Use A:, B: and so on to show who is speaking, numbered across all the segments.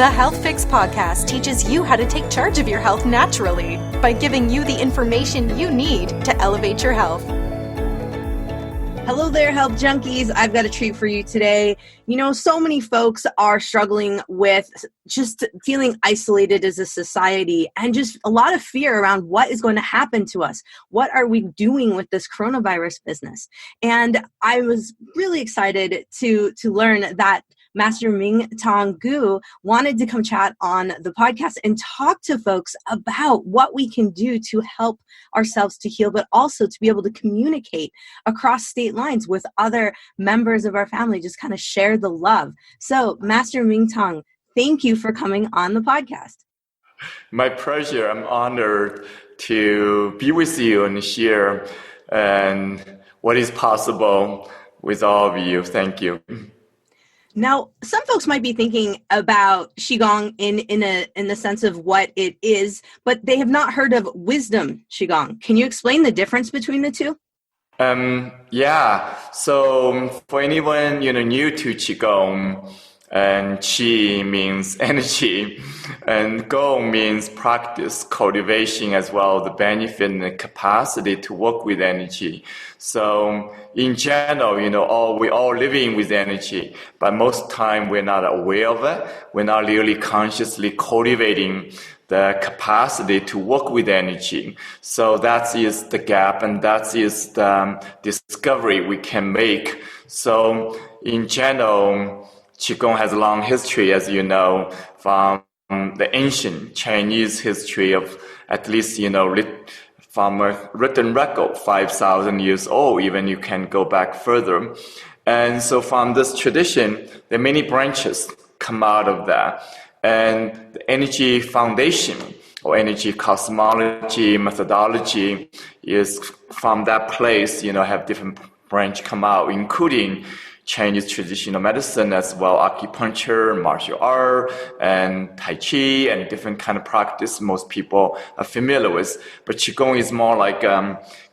A: The Health Fix podcast teaches you how to take charge of your health naturally by giving you the information you need to elevate your health.
B: Hello there, health junkies. I've got a treat for you today. You know, so many folks are struggling with just feeling isolated as a society and just a lot of fear around what is going to happen to us. What are we doing with this coronavirus business? And I was really excited to learn that Master Ming Gu wanted to come chat on the podcast and talk to folks about what we can do to help ourselves to heal, but also to be able to communicate across state lines with other members of our family, just kind of share the love. So, Master Ming, thank you for coming on the podcast.
C: My pleasure. I'm honored to be with you and share what is possible with all of you. Thank you.
B: Now, some folks might be thinking about Qigong in the sense of what it is, but they have not heard of wisdom Qigong. Can you explain the difference between the two?
C: So for anyone new to Qigong, and Qi means energy, and Gong means practice, cultivation as well, the benefit and the capacity to work with energy. So in general, we all living with energy, but most time we're not aware of it. We're not really consciously cultivating the capacity to work with energy. So that is the gap, and that is the discovery we can make. So in general, Qigong has a long history, as you know, from the ancient Chinese history of at least, from a written record, 5,000 years old, even you can go back further. And so from this tradition, there are many branches come out of that. And the energy foundation or energy cosmology methodology is from that place, have different branch come out, including Chinese traditional medicine as well, acupuncture, martial art, and Tai Chi, and different kind of practice most people are familiar with. But Qigong is more like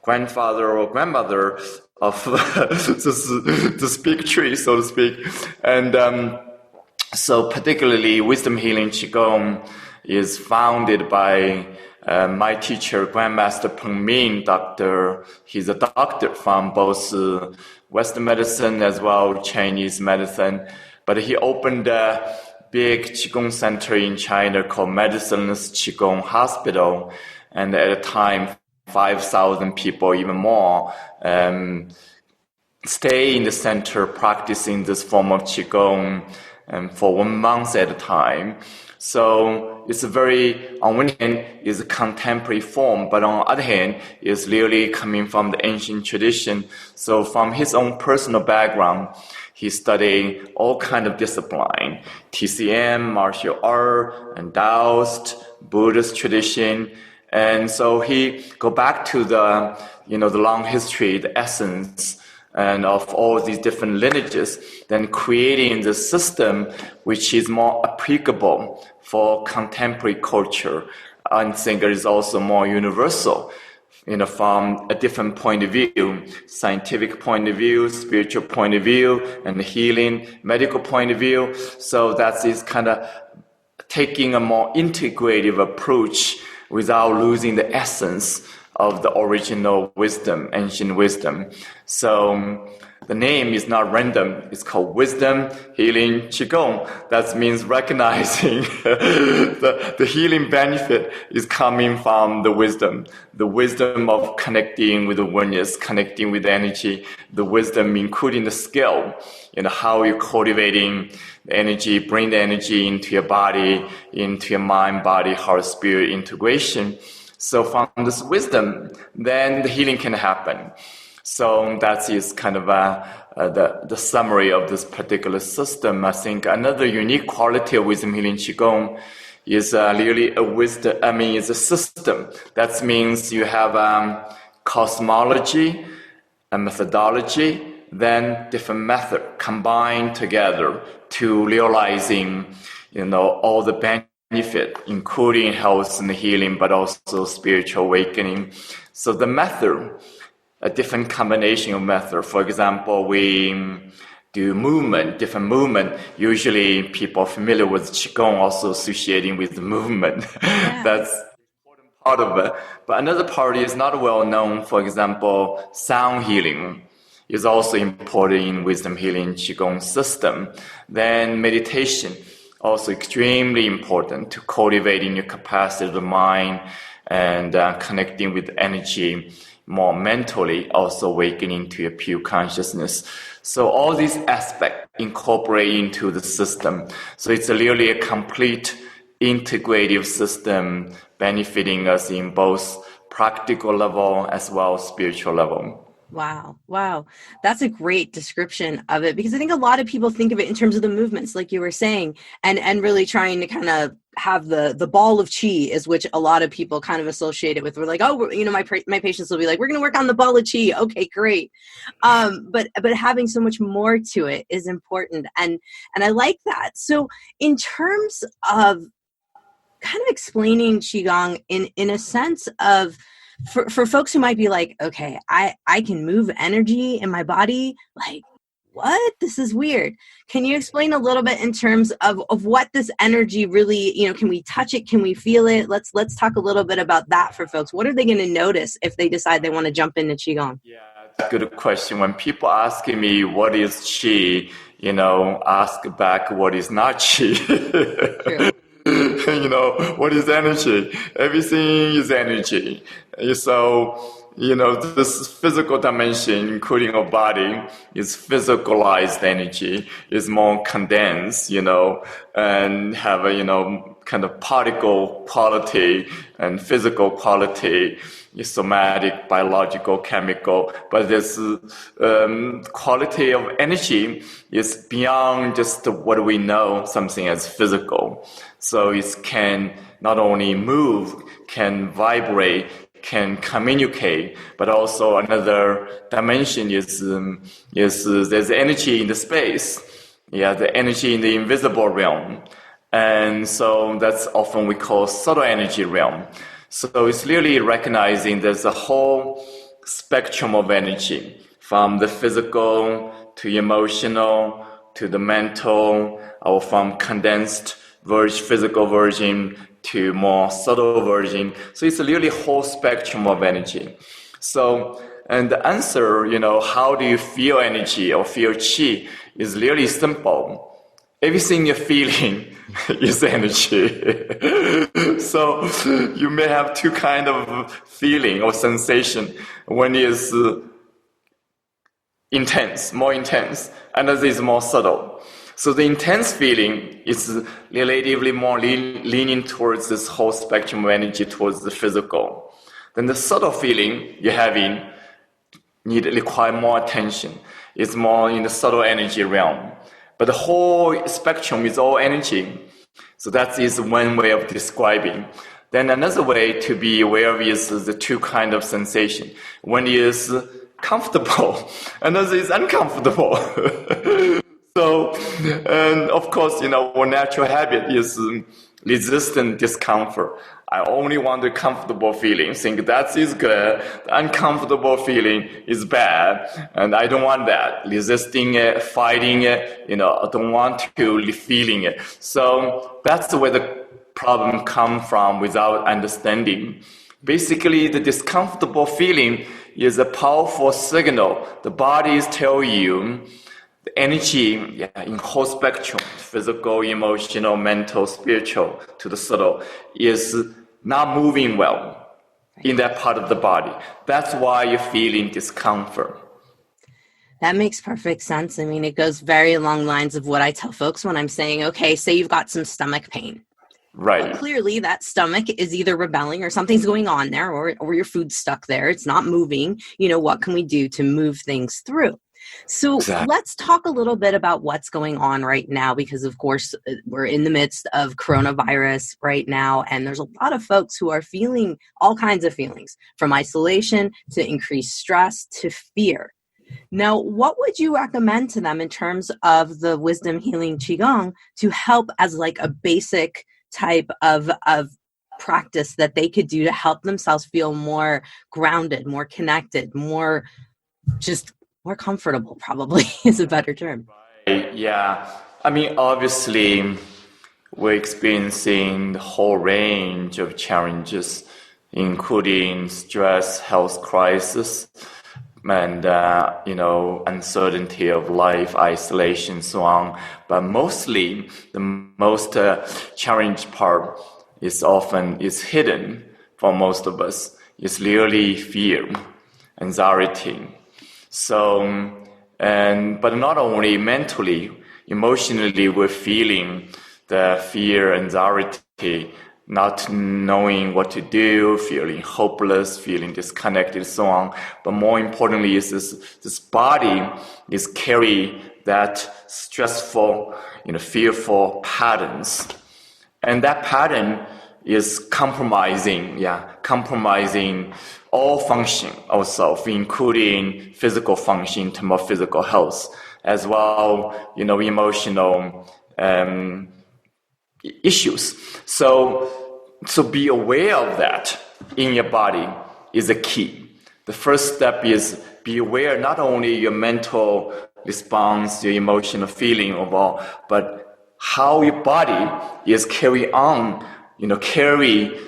C: grandfather or grandmother of the speak tree, so to speak. And so particularly wisdom healing Qigong is founded by my teacher, Grandmaster Ming, he's a doctor from both Western medicine as well Chinese medicine. But he opened a big Qigong center in China called Medicine's Qigong Hospital. And at the time, 5,000 people, even more, stay in the center practicing this form of Qigong for 1 month at a time. So it's on one hand, is a contemporary form, but on the other hand, is really coming from the ancient tradition. So from his own personal background, he studied all kind of discipline, TCM, martial art, and Taoist, Buddhist tradition. And so he go back to the long history, the essence, and of all these different lineages, then creating the system which is more applicable for contemporary culture. I think it is also more universal, from a different point of view, scientific point of view, spiritual point of view, and healing, medical point of view. So that is kind of taking a more integrative approach without losing the essence of the original wisdom, ancient wisdom. So the name is not random. It's called Wisdom Healing Qigong. That means recognizing the healing benefit is coming from the wisdom of connecting with awareness, connecting with energy, the wisdom including the skill, how you're cultivating the energy, bring the energy into your body, into your mind, body, heart, spirit integration. So from this wisdom, then the healing can happen. So that is kind of the summary of this particular system. I think another unique quality of wisdom healing Qigong is really is a system. That means you have cosmology, a methodology, then different method combined together to realizing, all the benefit, including health and healing, but also spiritual awakening. So the method, a different combination of method. For example, we do movement, different movement. Usually people familiar with Qigong also associating with the movement.
B: Yeah.
C: That's part of it. But another part is not well known. For example, sound healing is also important in wisdom healing Qigong system. Then meditation, also extremely important to cultivating your capacity of the mind and connecting with energy more mentally, also awakening to your pure consciousness. So all these aspects incorporate into the system. So it's really a complete integrative system benefiting us in both practical level as well as spiritual level.
B: Wow. That's a great description of it, because I think a lot of people think of it in terms of the movements, like you were saying, and really trying to kind of have the ball of chi is which a lot of people kind of associate it with. We're like, oh, my patients will be like, we're going to work on the ball of chi. Okay, great. But having so much more to it is important. And I like that. So in terms of kind of explaining Qigong in a sense of, for folks who might be like, okay, I can move energy in my body. Like, what? This is weird. Can you explain a little bit in terms of what this energy really, can we touch it? Can we feel it? Let's talk a little bit about that for folks. What are they going to notice if they decide they want to jump into Qigong?
C: Yeah, that's a good question. When people asking me what is Qi, ask back what is not Qi.
B: True.
C: What is energy? Everything is energy. So, this physical dimension, including our body, is physicalized energy, is more condensed, and have a, kind of particle quality and physical quality, somatic, biological, chemical. But this quality of energy is beyond just what we know something as physical. So it can not only move, can vibrate, can communicate, but also another dimension is there's energy in the space. Yeah, the energy in the invisible realm. And so that's often we call subtle energy realm. So it's really recognizing there's a whole spectrum of energy, from the physical to emotional to the mental, or from condensed physical version to more subtle version. So it's really a whole spectrum of energy. So, and the answer, how do you feel energy or feel qi is really simple. Everything you're feeling is energy. So you may have two kind of feeling or sensation. One is intense, more intense. Another is more subtle. So the intense feeling is relatively more leaning towards this whole spectrum of energy towards the physical. Then the subtle feeling you're having require more attention. It's more in the subtle energy realm. But the whole spectrum is all energy. So that is one way of describing. Then another way to be aware of is the two kind of sensation. One is comfortable, another is uncomfortable. So, and of course, our natural habit is resistant discomfort. I only want the comfortable feeling, think that is good. The uncomfortable feeling is bad, and I don't want that. Resisting it, fighting it, I don't want to feeling it. So that's where the problem comes from without understanding. Basically, the discomfortable feeling is a powerful signal. The body is telling you the energy in whole spectrum, physical, emotional, mental, spiritual, to the subtle, is not moving well in that part of the body. That's why you're feeling discomfort.
B: That makes perfect sense. I mean, it goes very along lines of what I tell folks when I'm saying, okay, say you've got some stomach pain.
C: Right.
B: Well, clearly that stomach is either rebelling or something's going on there, or your food's stuck there. It's not moving. What can we do to move things through? So Let's talk a little bit about what's going on right now, because of course we're in the midst of coronavirus right now, and there's a lot of folks who are feeling all kinds of feelings, from isolation to increased stress to fear. Now, what would you recommend to them in terms of the wisdom healing Qigong to help as like a basic type of practice that they could do to help themselves feel more grounded, more connected, more just more comfortable, probably is a better term.
C: Yeah. I mean, obviously, we're experiencing the whole range of challenges, including stress, health crisis, and uncertainty of life, isolation, so on. But mostly, the most challenging part is hidden for most of us. It's really fear, anxiety. So, but not only mentally, emotionally, we're feeling the fear, anxiety, not knowing what to do, feeling hopeless, feeling disconnected, so on. But more importantly, is this body is carry that stressful, fearful patterns, and that pattern is compromising all function of self, including physical function in terms of physical health, as well, emotional issues. So be aware of that in your body is a key. The first step is be aware not only your mental response, your emotional feeling of all, but how your body is carry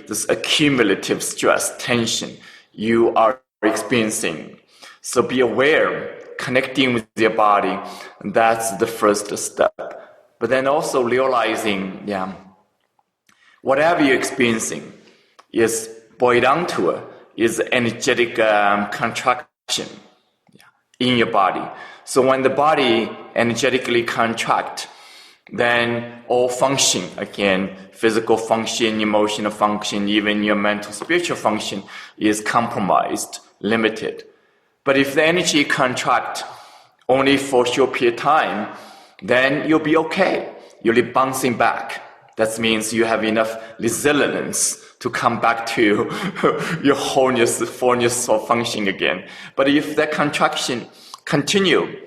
C: this accumulative stress, tension you are experiencing. So be aware, connecting with your body, and that's the first step. But then also realizing, whatever you're experiencing is boiled down to is energetic contraction in your body. So when the body energetically contract, then all function, again, physical function, emotional function, even your mental, spiritual function is compromised, limited. But if the energy contract only for a short period of time, then you'll be okay. You'll be bouncing back. That means you have enough resilience to come back to your wholeness, fullness of function again. But if that contraction continue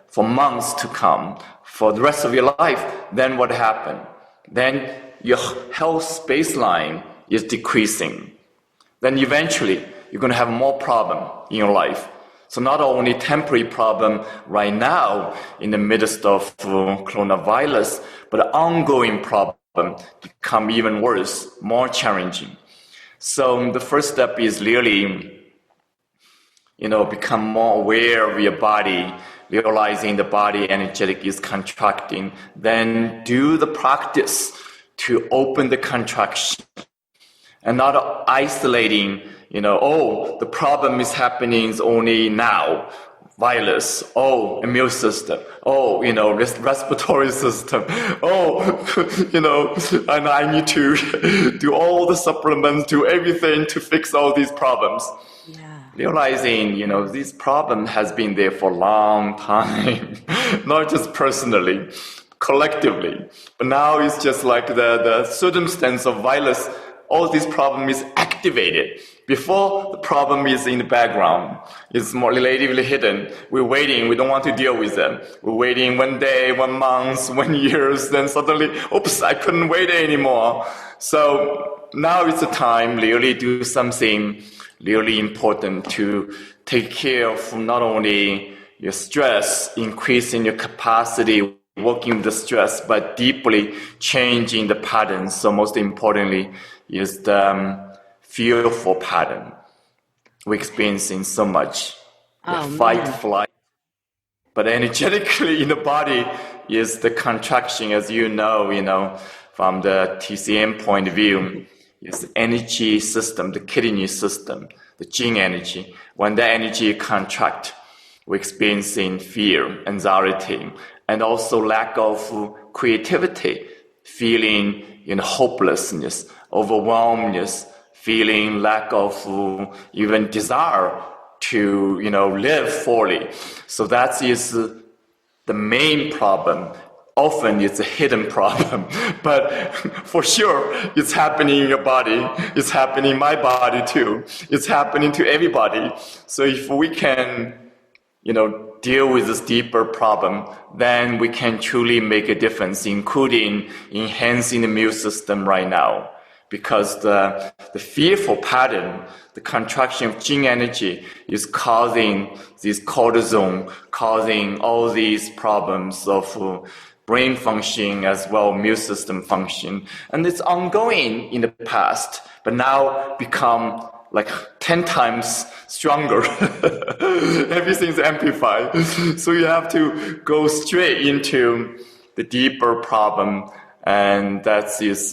C: for months to come, for the rest of your life, then what happened? Then your health baseline is decreasing. Then eventually you're going to have more problem in your life. So not only temporary problem right now in the midst of coronavirus, but ongoing problem become even worse, more challenging. So the first step is really, become more aware of your body, realizing the body energetic is contracting. Then do the practice to open the contraction and not isolating, the problem is happening only now. Virus, immune system, respiratory system, and I need to do all the supplements, do everything to fix all these problems. Yeah. Realizing, this problem has been there for a long time, not just personally, collectively. But now it's just like the circumstance of virus, all this problem is activated. Before, the problem is in the background. It's more relatively hidden. We're waiting. We don't want to deal with them. We're waiting 1 day, 1 month, 1 year. Then suddenly, oops, I couldn't wait anymore. So now it's the time really do something really important to take care of not only your stress, increasing your capacity, working with the stress, but deeply changing the patterns. So most importantly is the fearful pattern. We're experiencing so much. Fight, flight. But energetically in the body is the contraction, as you know, from the TCM point of view, is the energy system, the kidney system, the gene energy. When that energy contract, we're experiencing fear, anxiety, and also lack of creativity, feeling hopelessness, overwhelmedness, feeling lack of even desire to live fully. So that is the main problem. Often it's a hidden problem, but for sure it's happening in your body. It's happening in my body too. It's happening to everybody. So if we can deal with this deeper problem, then we can truly make a difference, including enhancing the immune system right now. because the fearful pattern, the contraction of Jing energy is causing this cortisol, causing all these problems of brain function as well, immune system function. And it's ongoing in the past, but now become like 10 times stronger. Everything's amplified. So you have to go straight into the deeper problem. And that is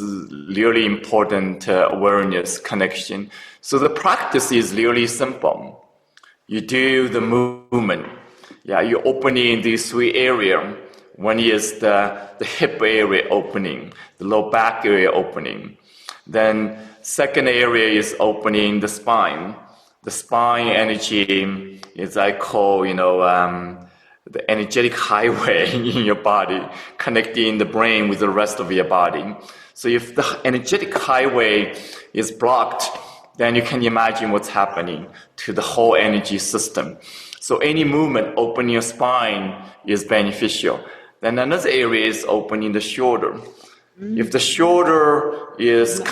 C: really important awareness connection. So the practice is really simple. You do the movement. Yeah, you're opening these three areas. One is the hip area opening, the low back area opening. Then second area is opening the spine. The spine energy is, I call, the energetic highway in your body, connecting the brain with the rest of your body. So if the energetic highway is blocked, then you can imagine what's happening to the whole energy system. So any movement opening your spine is beneficial. Then another area is opening the shoulder. If the shoulder is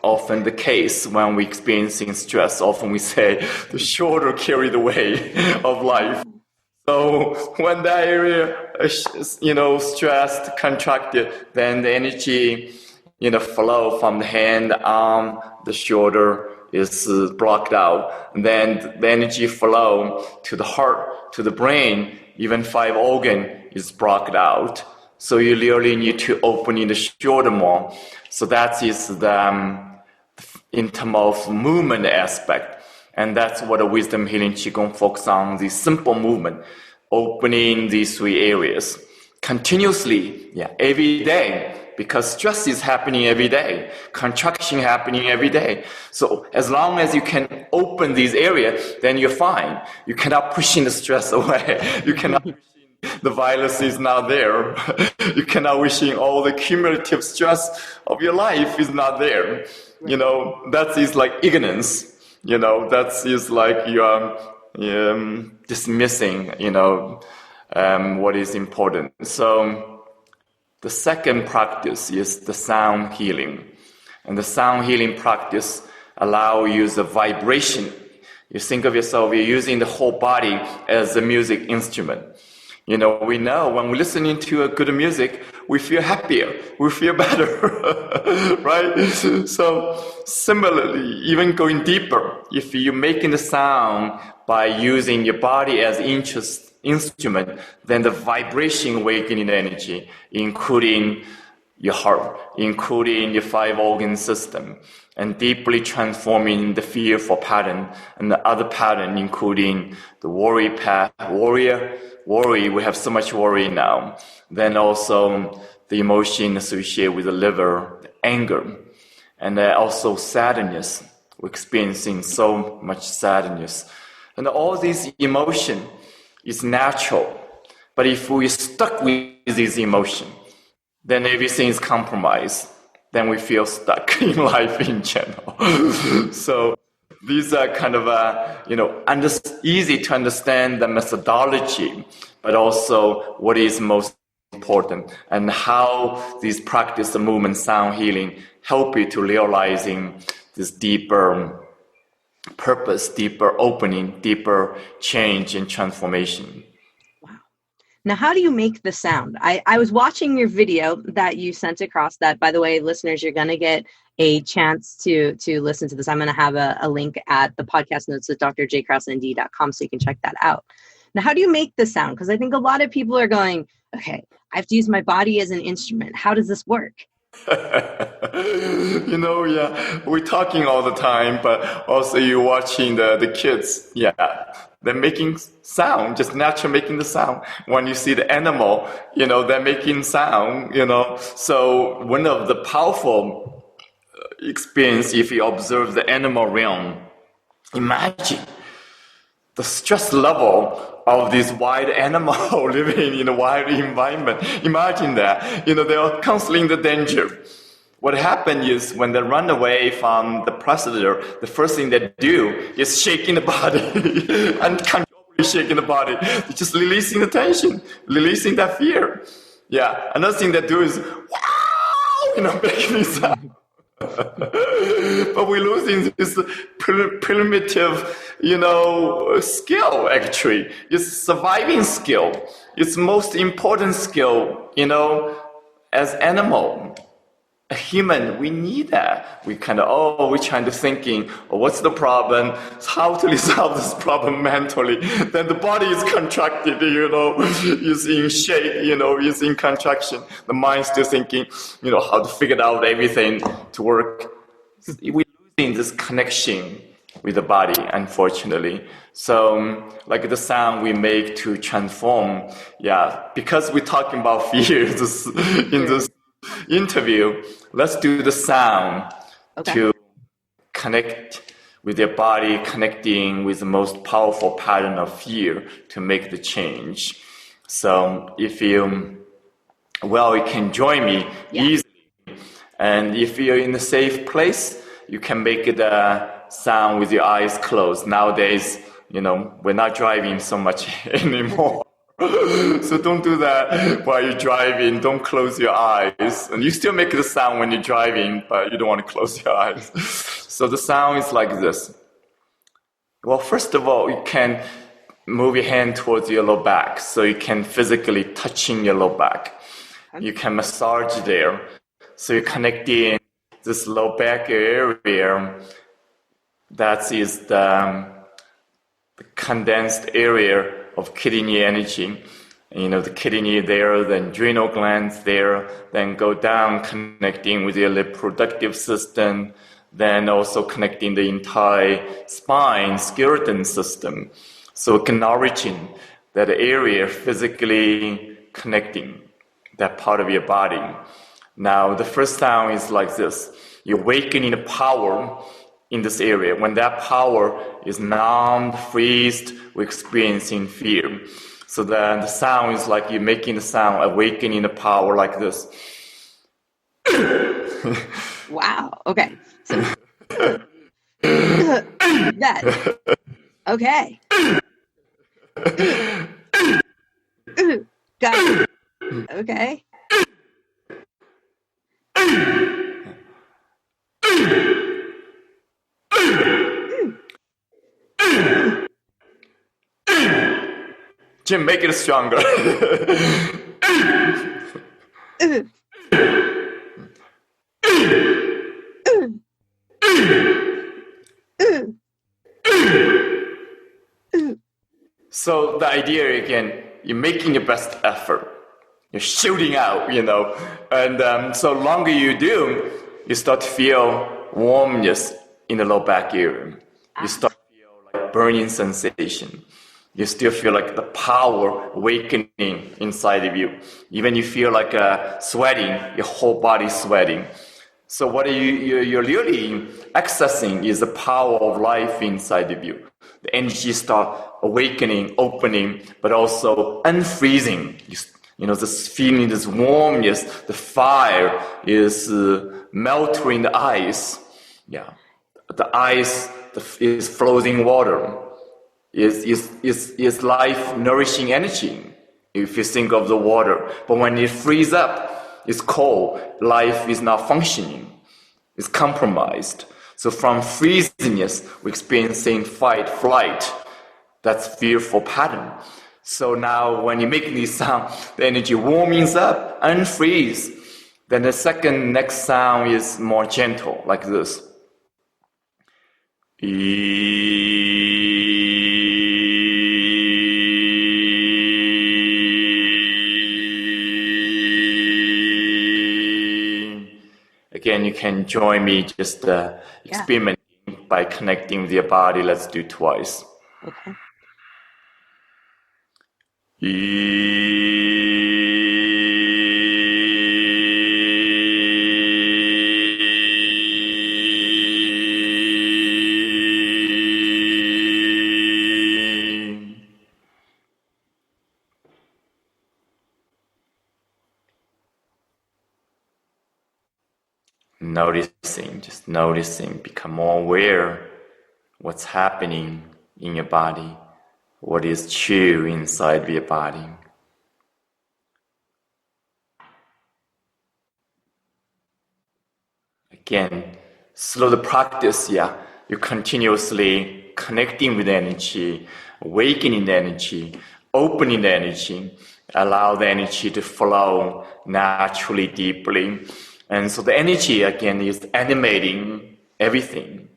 C: often the case when we're experiencing stress, often we say the shoulder carry the weight of life. So when that area is, stressed, contracted, then the energy, flow from the hand, arm, the shoulder is blocked out. And then the energy flow to the heart, to the brain, even 5 organ is blocked out. So you really need to open in the shoulder more. So that is the in terms of movement aspect. And that's what the Wisdom Healing Qigong focuses on, the simple movement, opening these 3 areas continuously, every day, because stress is happening every day, contraction happening every day. So as long as you can open these areas, then you're fine. You cannot pushing the stress away. You cannot the violence is not there. You cannot wishing all the cumulative stress of your life is not there. That is like ignorance. That is like you are dismissing, what is important. So the second practice is the sound healing. And the sound healing practice allow you the vibration. You think of yourself, you're using the whole body as a music instrument. We know when we're listening to a good music, we feel happier, we feel better, right? So similarly, even going deeper, if you're making the sound by using your body as instrument, then the vibration awakening energy, including your heart, including your 5 organ system, and deeply transforming the fearful pattern and the other pattern, including the worry, we have so much worry now. Then also the emotion associated with the liver, the anger, and also sadness. We're experiencing so much sadness. And all these emotion is natural. But if we're stuck with this emotion, then everything is compromised. Then we feel stuck in life in general. So these are kind of, easy to understand the methodology, but also what is most important and how these practice, the movement, sound healing, help you to realizing this deeper purpose, deeper opening, deeper change and transformation.
B: Now, how do you make the sound? I was watching your video that you sent across that, by the way, listeners, you're going to get a chance to listen to this. I'm going to have a link at the podcast notes at drjkrausnd.com so you can check that out. Now, how do you make the sound? Because I think a lot of people are going, okay, I have to use my body as an instrument. How does this work?
C: We're talking all the time, but also you're watching the kids. They're making sound, just naturally making the sound. When you see the animal, they're making sound, So one of the powerful experience, if you observe the animal realm, imagine the stress level of this wild animal living in a wild environment. Imagine that, they are constantly in the danger. What happens is when they run away from the predator, the first thing they do is shaking the body, uncontrollably shaking the body, just releasing the tension, releasing that fear. Another thing they do is, wow, making sound. But we're losing this primitive, skill, actually. It's surviving skill. It's most important skill, as animal. A human, we need that. We we're trying to thinking, what's the problem? How to resolve this problem mentally? Then the body is contracted, is in shape, is in contraction. The mind's still thinking, how to figure out everything to work. We're losing this connection with the body, unfortunately. So, like the sound we make to transform, because we're talking about fear in this interview, let's do the sound to connect with your body, connecting with the most powerful pattern of fear to make the change. So if you can join me easily. And if you're in a safe place, you can make the sound with your eyes closed. Nowadays, we're not driving so much anymore. So don't do that while you're driving. Don't close your eyes. And you still make the sound when you're driving, but you don't want to close your eyes. So the sound is like this. Well, first of all, you can move your hand towards your low back, so you can physically touching your low back. You can massage there. So you're connecting this low back area. That is the condensed area of kidney energy. The kidney there, then adrenal glands there, then go down connecting with your reproductive system, then also connecting the entire spine, skeleton system. So acknowledging that area, physically connecting that part of your body. Now, the first sound is like this. You're awakening the power in this area. When that power is numbed, freezed, we're experiencing fear. So then the sound is like you're making the sound, awakening the power like this.
B: Wow. Okay. So that. Okay. Got it. Okay.
C: Jim, make it stronger. So the idea again, you're making your best effort. You're shooting out, and so longer you do, you start to feel warmness in the low back area. You start to feel like burning sensation. You still feel like the power awakening inside of you. Even you feel like sweating, your whole body sweating. So what you're really accessing is the power of life inside of you. The energy start awakening, opening, but also unfreezing. This feeling, this warmness, the fire is melting the ice. Yeah, the ice is frozen water. Is life nourishing energy if you think of the water. But when it freezes up, it's cold, life is not functioning. It's compromised. So from freeziness, we're experiencing fight, flight. That's fearful pattern. So now when you make this sound, the energy warming up, unfreeze. Then the next sound is more gentle, like this. Again, you can join me just experimenting by connecting with your body. Let's do twice.
B: Okay.
C: Just noticing, become more aware what's happening in your body, what is true inside your body. again, through the practice, you're continuously connecting with the energy, awakening the energy, opening the energy, allow the energy to flow naturally, deeply. And so the energy, again, is animating everything.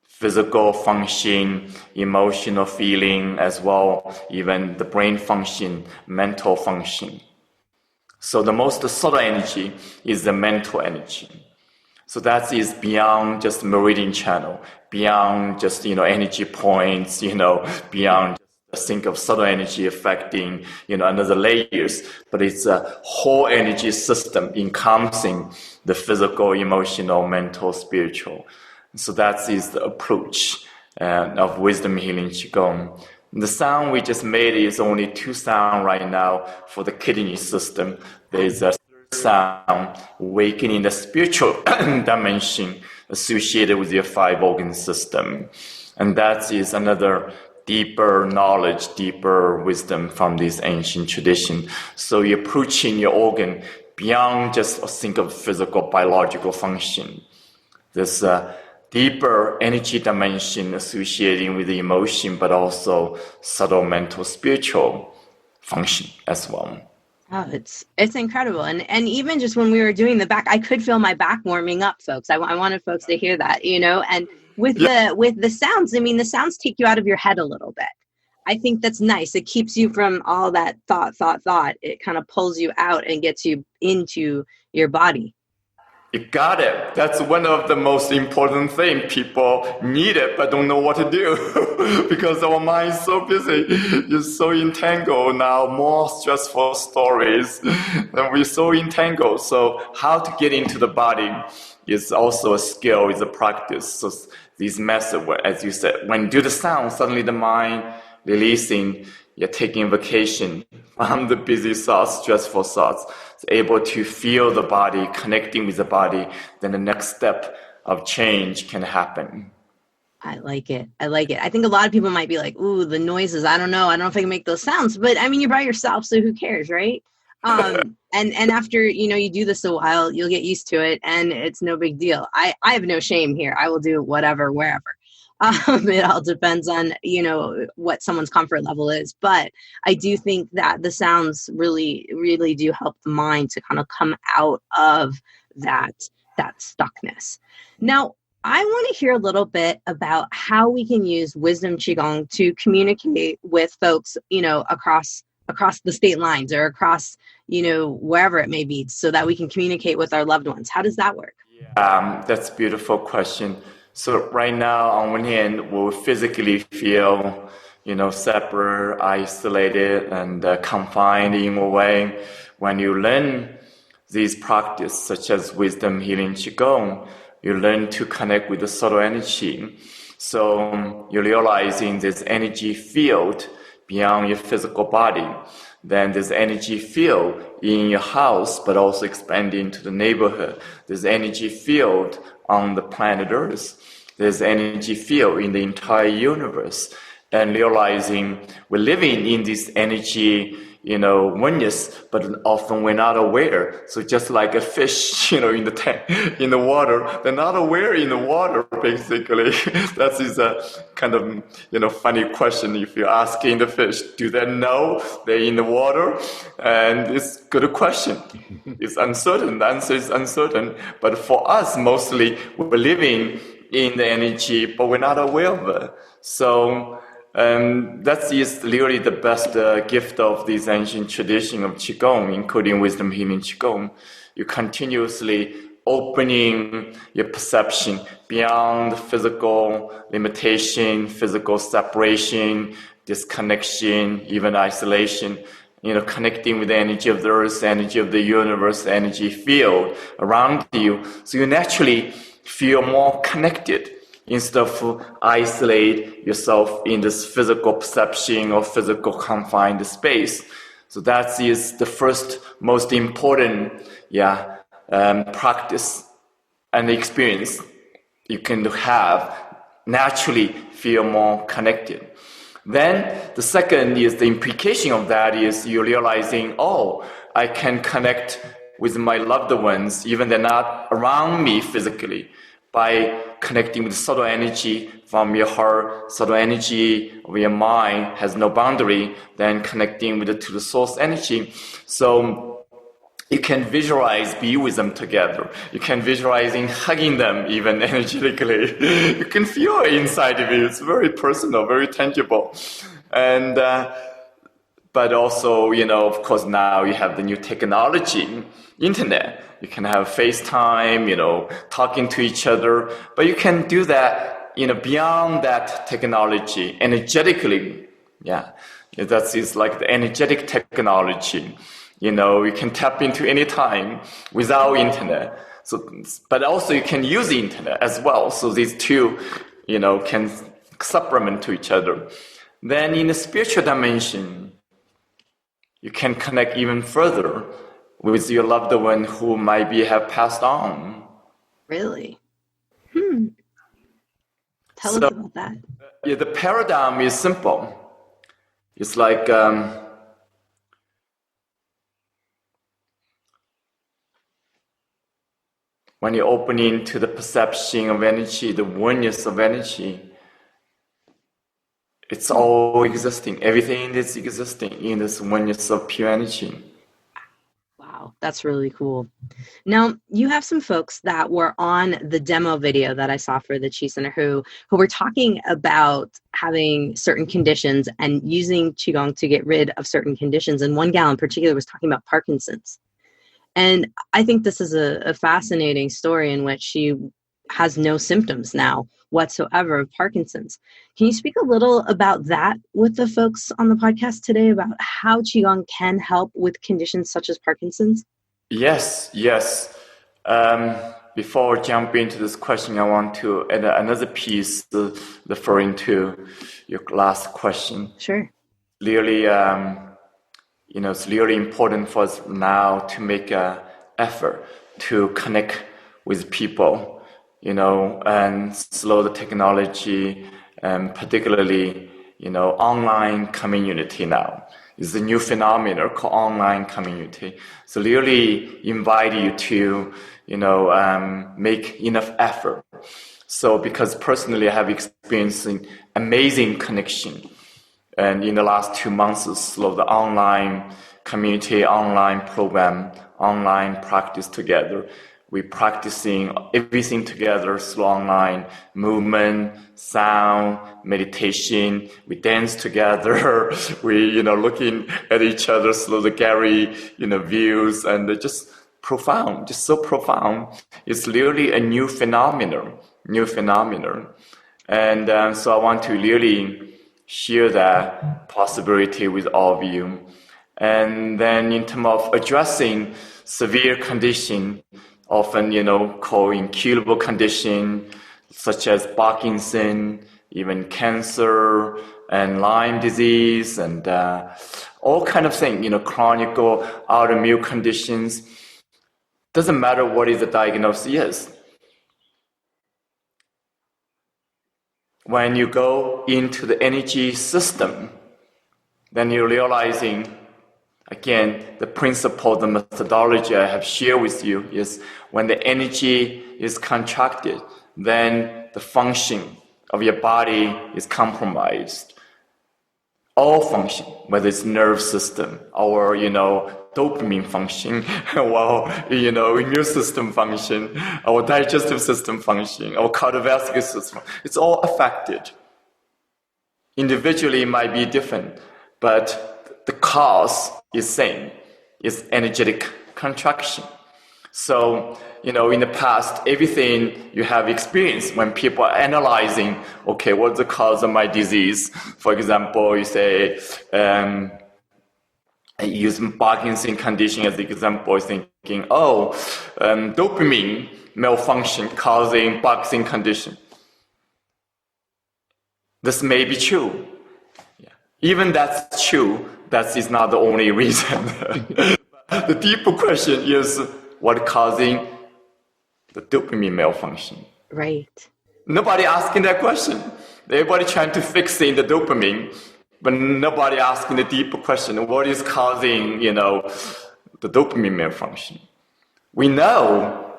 C: Physical function, emotional feeling, as well, even the brain function, mental function. So the most subtle energy is the mental energy. So that is beyond just meridian channel, beyond just, energy points, beyond just think of subtle energy affecting, another layers, but it's a whole energy system encompassing the physical, emotional, mental, spiritual. So that is the approach of wisdom healing Qigong. The sound we just made is only 2 sounds right now for the kidney system. There's a third sound, awakening the spiritual dimension associated with your 5 organ system. And that is another deeper knowledge, deeper wisdom from this ancient tradition. So you're approaching your organ beyond just a think of physical, biological function. There's a deeper energy dimension associating with the emotion, but also subtle mental, spiritual function as well.
B: Oh, it's incredible. And even just when we were doing the back, I could feel my back warming up, folks. I wanted folks to hear that, and with the sounds, the sounds take you out of your head a little bit. I think that's nice. It keeps you from all that thought. It kind of pulls you out and gets you into your body.
C: You got it. That's one of the most important things. People need it, but don't know what to do because our mind is so busy. It's so entangled now, more stressful stories. And we're so entangled. So how to get into the body is also a skill, is a practice. So this method, as you said, when you do the sound, suddenly the mind releasing, you're taking vacation from the busy thoughts, stressful thoughts. It's able to feel the body, connecting with the body, then the next step of change can happen.
B: I like it. I think a lot of people might be like, ooh, the noises. I don't know if I can make those sounds. But you're by yourself, so who cares, right? And after, you do this a while, you'll get used to it and it's no big deal. I have no shame here. I will do whatever, wherever. It all depends on, what someone's comfort level is. But I do think that the sounds really, really do help the mind to kind of come out of that stuckness. Now, I want to hear a little bit about how we can use wisdom Qigong to communicate with folks, across the state lines or across, wherever it may be, so that we can communicate with our loved ones. How does that work?
C: That's a beautiful question. So right now, on one hand, we'll physically feel, separate, isolated, and confined in a way. When you learn these practices, such as wisdom healing Qigong, you learn to connect with the subtle energy. So you're realizing this energy field beyond your physical body. Then there's energy field in your house, but also expanding to the neighborhood. There's energy field on the planet Earth. There's energy field in the entire universe. And realizing we're living in this energy, oneness, but often we're not aware. So just like a fish, in the tank, in the water, they're not aware in the water, basically. That is a kind of, funny question. If you're asking the fish, do they know they're in the water? And it's a good question. It's uncertain. The answer is uncertain. But for us, mostly, we're living in the energy, but we're not aware of it. So that is really the best gift of this ancient tradition of Qigong, including wisdom healing Qigong. You continuously opening your perception beyond physical limitation, physical separation, disconnection, even isolation, connecting with the energy of the earth, energy of the universe, the energy field around you. So you naturally feel more connected instead of isolate yourself in this physical perception or physical confined space. So that is the first most important practice and experience you can have, naturally feel more connected. Then the second is the implication of that is you're realizing, I can connect with my loved ones, even they're not around me physically, by connecting with subtle energy from your heart, subtle energy of your mind has no boundary, then connecting to the source energy. So you can visualize, be with them together. You can visualizing hugging them even energetically. You can feel it inside of you. It's very personal, very tangible. And but also, of course, now you have the new technology, internet. You can have FaceTime, talking to each other. But you can do that, beyond that technology, energetically. Yeah, that is like the energetic technology. You can tap into any time without internet. So, but also you can use the internet as well. So these two, can supplement to each other. Then in the spiritual dimension, you can connect even further with your loved one who might have passed on.
B: Really? Tell us about that.
C: Yeah, the paradigm is simple. It's like when you're opening to the perception of energy, the oneness of energy, it's all existing. Everything is existing in this oneness of pure energy.
B: Wow, that's really cool. Now, you have some folks that were on the demo video that I saw for the Chi Center who were talking about having certain conditions and using Qigong to get rid of certain conditions. And one gal in particular was talking about Parkinson's. And I think this is a fascinating story in which she has no symptoms now whatsoever of Parkinson's. Can you speak a little about that with the folks on the podcast today about how Qigong can help with conditions such as Parkinson's?
C: Yes. Before jumping into this question, I want to add another piece referring to your last question.
B: Sure.
C: Really, it's really important for us now to make an effort to connect with people, and slow the technology, and particularly, online community now. It's a new phenomenon called online community. So really invite you to, make enough effort. So because personally I have experienced amazing connection. And in the last 2 months, slow the online community, online program, online practice together. We're practicing everything together, slow online, movement, sound, meditation. We dance together. We, looking at each other, slow the Gary, views, and they're just profound, just so profound. It's really a new phenomenon. And so I want to really share that possibility with all of you. And then in terms of addressing severe condition, often, called incurable condition, such as Parkinson, even cancer, and Lyme disease, and all kind of things, chronic or autoimmune conditions. Doesn't matter what is the diagnosis is. When you go into the energy system, then you're realizing, again, the principle, the methodology I have shared with you is when the energy is contracted, then the function of your body is compromised. All function, whether it's nerve system or, dopamine function, or, immune system function, our digestive system function, our cardiovascular system, it's all affected. Individually, it might be different, but the cause is same. It's energetic contraction. So, in the past, everything you have experienced when people are analyzing, okay, what's the cause of my disease? For example, you say, using Parkinson condition as the example, thinking, dopamine malfunction causing Parkinson condition. This may be true. Yeah. Even that's true, that is not the only reason. The deeper question is what causing the dopamine malfunction.
B: Right.
C: Nobody asking that question. Everybody trying to fixate the dopamine, but nobody asking the deeper question, what is causing, the dopamine malfunction? We know,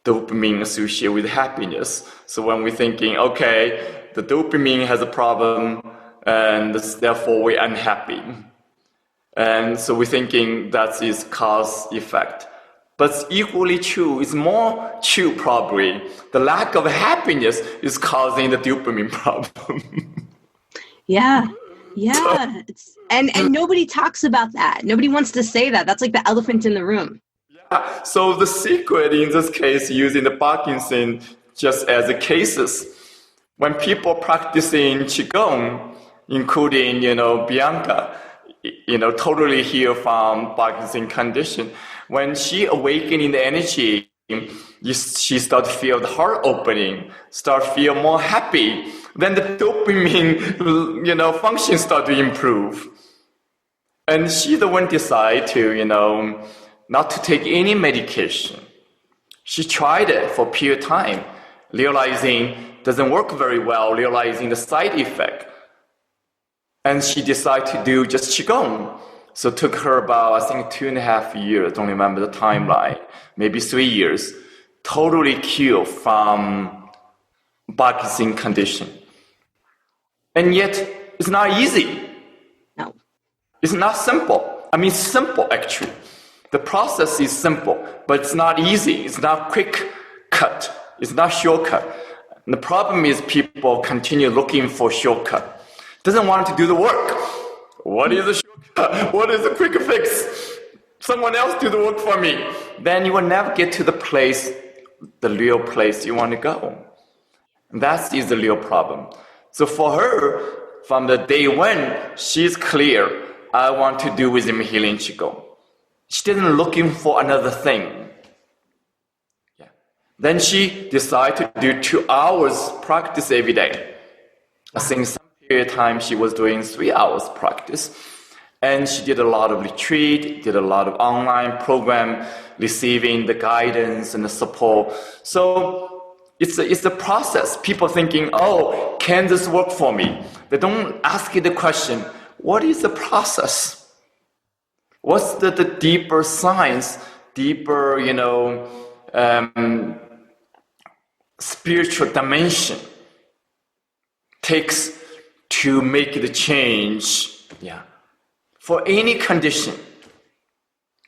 C: dopamine associated with happiness. So when we're thinking, okay, the dopamine has a problem and therefore we're unhappy. And so we're thinking that is cause effect. But it's equally true, it's more true probably. The lack of happiness is causing the dopamine problem.
B: Yeah. And nobody talks about that. Nobody wants to say that. That's like the elephant in the room.
C: Yeah. So the secret in this case, using the Parkinson just as a cases, when people practicing Qigong, including, Bianca, totally healed from Parkinson condition, when she awakening the energy, she start to feel the heart opening, start to feel more happy. Then the dopamine, function start to improve. And she the one decide to, not to take any medication. She tried it for a period of time, realizing doesn't work very well, realizing the side effect. And she decided to do just Qigong. So it took her about, I think, 2.5 years, don't remember the timeline, maybe 3 years, totally cured from Parkinson condition. And yet, it's not easy.
B: No.
C: It's not simple. I mean, simple actually. The process is simple, but it's not easy. It's not quick cut. It's not shortcut. And the problem is people continue looking for shortcut. Doesn't want to do the work. What is a shortcut? What is a quick fix? Someone else do the work for me. Then you will never get to the place, the real place you want to go. And that is the real problem. So for her, from the day one, she's clear, I want to do wisdom healing Qigong. She didn't looking for another thing. Then she decided to do 2 hours practice every day. I think some period of time she was doing 3 hours practice. And she did a lot of retreat, did a lot of online program, receiving the guidance and the support. So it's a process. People thinking, oh, can this work for me? They don't ask you the question, what is the process? What's the deeper science, deeper, spiritual dimension takes to make the change? For any condition.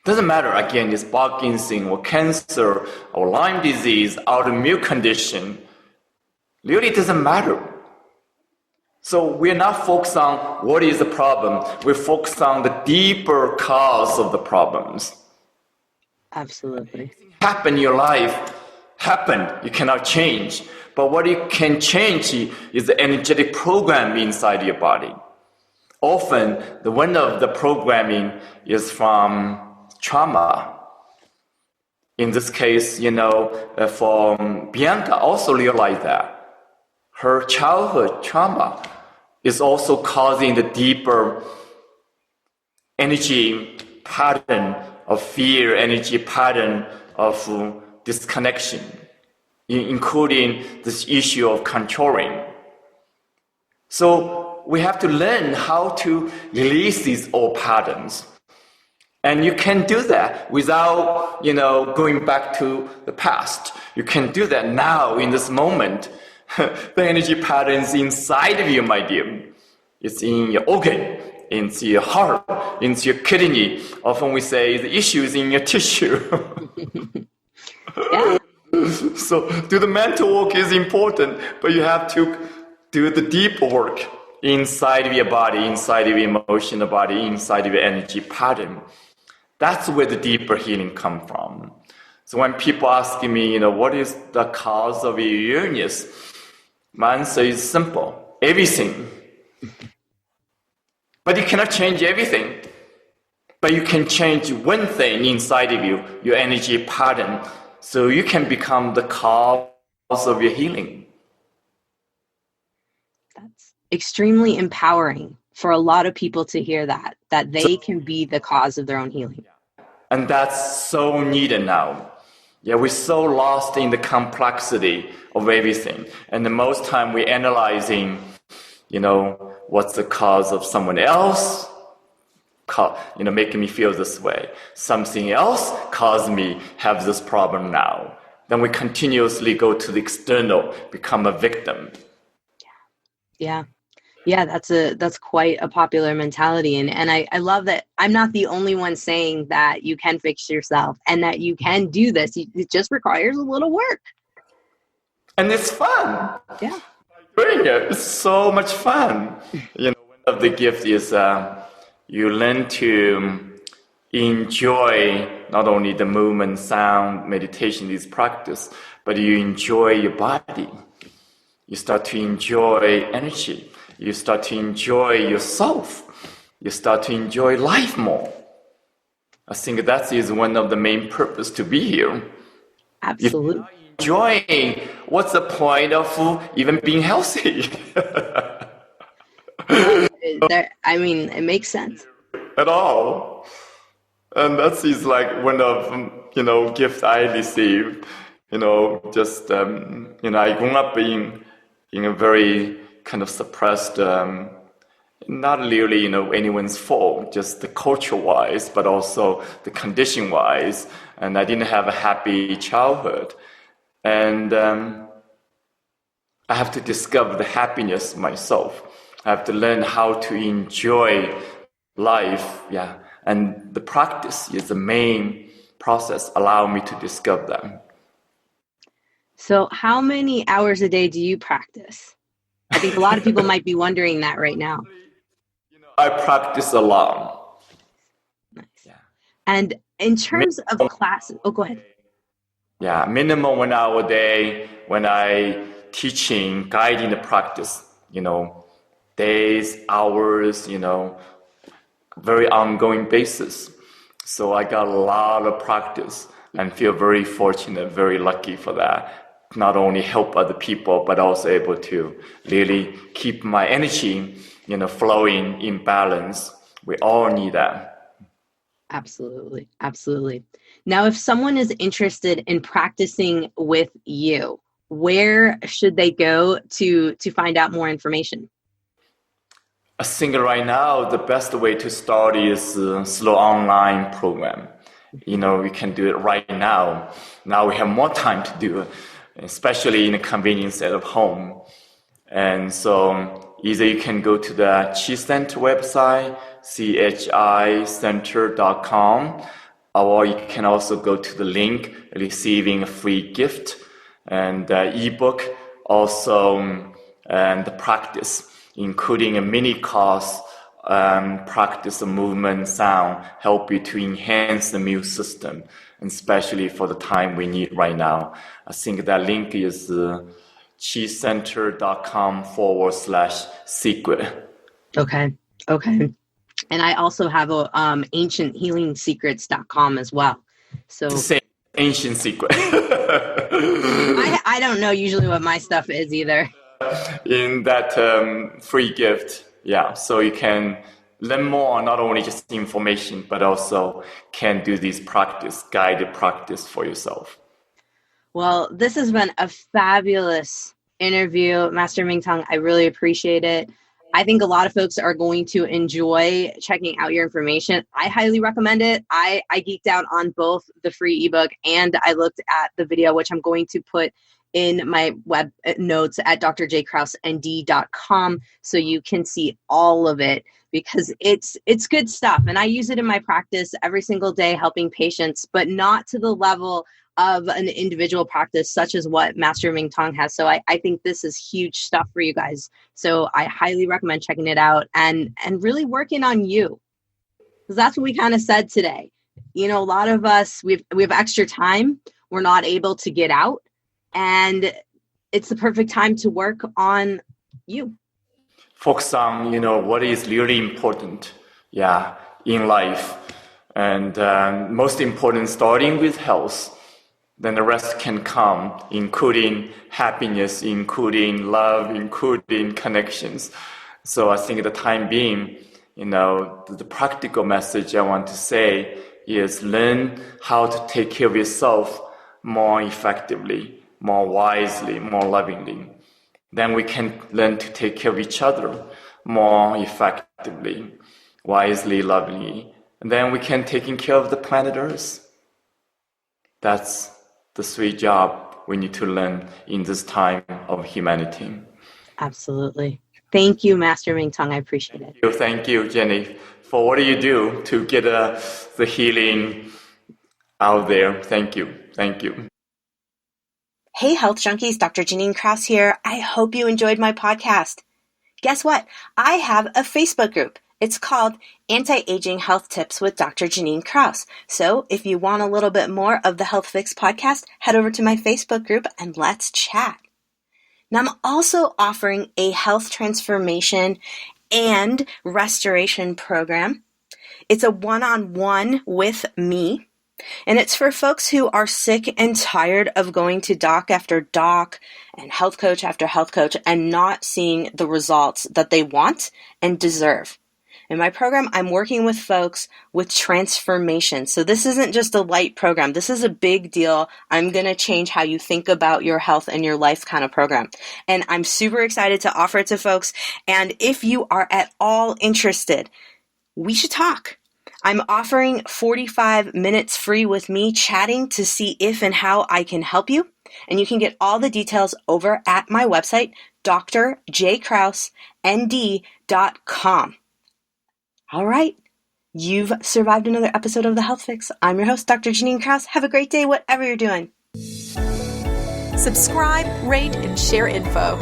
C: Doesn't matter, again, it's Parkinson or cancer or Lyme disease, autoimmune condition. Really doesn't matter. So we're not focused on what is the problem. We're focused on the deeper cause of the problems.
B: Absolutely.
C: Happen in your life, you cannot change. But what you can change is the energetic program inside your body. Often, one of the programming is from trauma. In this case, for Bianca also realized that her childhood trauma is also causing the deeper energy pattern of fear, energy pattern of disconnection, including this issue of controlling. So we have to learn how to release these old patterns. And you can do that without, going back to the past. You can do that now in this moment. The energy patterns inside of you, my dear. It's in your organ, into your heart, into your kidney. Often we say the issue is in your tissue.
B: Yeah.
C: So do the mental work is important, but you have to do the deep work inside of your body, inside of your emotional body, inside of your energy pattern. That's where the deeper healing comes from. So when people ask me, what is the cause of your illness? My answer is simple. Everything. But you cannot change everything. But you can change one thing inside of you, your energy pattern, so you can become the cause of your healing.
B: That's extremely empowering for a lot of people to hear that they can be the cause of their own healing.
C: And that's so needed now. We're so lost in the complexity of everything. And the most time we're analyzing, what's the cause of someone else making me feel this way. Something else caused me have this problem now. Then we continuously go to the external, become a victim.
B: Yeah. Yeah, that's quite a popular mentality. And I love that I'm not the only one saying that you can fix yourself and that you can do this. It just requires a little work.
C: And it's fun.
B: Yeah.
C: Doing it. It's so much fun. One of the gifts is you learn to enjoy not only the movement, sound, meditation, this practice, but you enjoy your body. You start to enjoy energy. You start to enjoy yourself. You start to enjoy life more. I think that is one of the main purpose to be here.
B: Absolutely.
C: If you're not enjoying, what's the point of even being healthy?
B: It makes sense.
C: At all. And that is like one of, gifts I received. I grew up in a very kind of suppressed, not really, anyone's fault, just the culture-wise, but also the condition-wise. And I didn't have a happy childhood. And I have to discover the happiness myself. I have to learn how to enjoy life, and the practice is the main process allow me to discover them.
B: So how many hours a day do you practice? I think a lot of people might be wondering that right now.
C: I practice a lot.
B: Nice. Yeah. And in terms of classes, go ahead.
C: Yeah, minimum 1 hour a day when I teaching, guiding the practice, days, hours, very ongoing basis. So I got a lot of practice and feel very fortunate, very lucky for that. Not only help other people, but also able to really keep my energy, flowing in balance. We all need that.
B: Absolutely. Absolutely. Now, if someone is interested in practicing with you, where should they go to find out more information?
C: I think right now, the best way to start is slow online program. We can do it right now. Now we have more time to do it, especially in the convenience at home. And so either you can go to the Chi Center website, chicenter.com, or you can also go to the link receiving a free gift and ebook, also and the practice, including a mini course, practice of movement, sound, help you to enhance the immune system, and especially for the time we need right now. I think that link is chicenter.com/secret.
B: Okay. And I also have a ancienthealingsecrets.com as well. So
C: Same ancient secret.
B: I don't know usually what my stuff is either.
C: In that free gift, so you can learn more, not only just information, but also can do this practice, guided practice for yourself.
B: Well, this has been a fabulous interview, Master Ming Tong. I really appreciate it. I think a lot of folks are going to enjoy checking out your information. I highly recommend it. I geeked out on both the free ebook and I looked at the video, which I'm going to put in my web notes at drjkrausnd.com so you can see all of it, because it's good stuff. And I use it in my practice every single day helping patients, but not to the level of an individual practice such as what Master Ming Tong has. So I think this is huge stuff for you guys. So I highly recommend checking it out and really working on you. Because that's what we kind of said today. A lot of us, we have extra time. We're not able to get out. And it's the perfect time to work on you.
C: Focus on, what is really important, in life. And most important, starting with health. Then the rest can come, including happiness, including love, including connections. So I think the time being, the practical message I want to say is learn how to take care of yourself more effectively, more wisely, more lovingly. Then we can learn to take care of each other more effectively. wisely, lovingly, and then we can take care of the planet Earth. That's the sweet job we need to learn in this time of humanity.
B: Absolutely. Thank you, Master Ming Tong. I appreciate it.
C: Thank you, Jenny, for what you do to get the healing out there. Thank you. Thank you.
D: Hey, Health Junkies, Dr. Janine Krause here. I hope you enjoyed my podcast. Guess what? I have a Facebook group. It's called Anti-Aging Health Tips with Dr. Janine Krause. So if you want a little bit more of the Health Fix podcast, head over to my Facebook group and let's chat. Now, I'm also offering a health transformation and restoration program. It's a one-on-one with me. And it's for folks who are sick and tired of going to doc after doc and health coach after health coach and not seeing the results that they want and deserve. In my program, I'm working with folks with transformation. So this isn't just a light program. This is a big deal. I'm going to change how you think about your health and your life kind of program. And I'm super excited to offer it to folks. And if you are at all interested, we should talk. I'm offering 45 minutes free with me chatting to see if and how I can help you. And you can get all the details over at my website, drjkraussnd.com. All right. You've survived another episode of The Health Fix. I'm your host, Dr. Janine Krause. Have a great day, whatever you're doing.
A: Subscribe, rate, and share info.